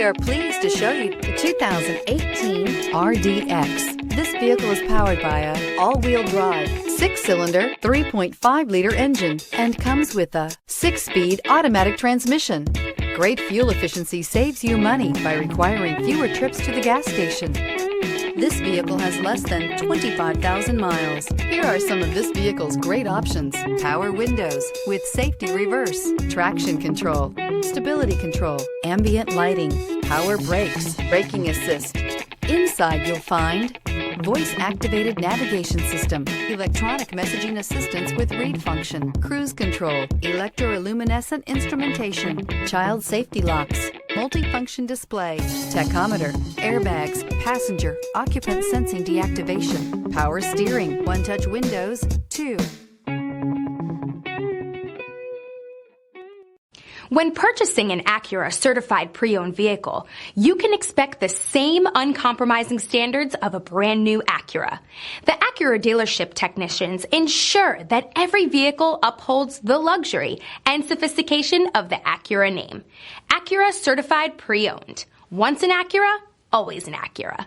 are pleased to show you the 2018 RDX. This vehicle is powered by a all-wheel drive, 6-cylinder, 3.5-liter engine and comes with a 6-speed automatic transmission. Great fuel efficiency saves you money by requiring fewer trips to the gas station. This vehicle has less than 25,000 miles. Here are some of this vehicle's great options: power windows with safety reverse, traction control, stability control, ambient lighting, power brakes, braking assist. Inside you'll find voice-activated navigation system, electronic messaging assistance with read function, cruise control, electroluminescent instrumentation, child safety locks, multifunction display, tachometer, airbags, passenger, occupant sensing deactivation, power steering, one-touch windows, 2. When purchasing an Acura certified pre-owned vehicle, you can expect the same uncompromising standards of a brand new Acura. The Acura dealership technicians ensure that every vehicle upholds the luxury and sophistication of the Acura name. Acura certified pre-owned. Once an Acura, always an Acura.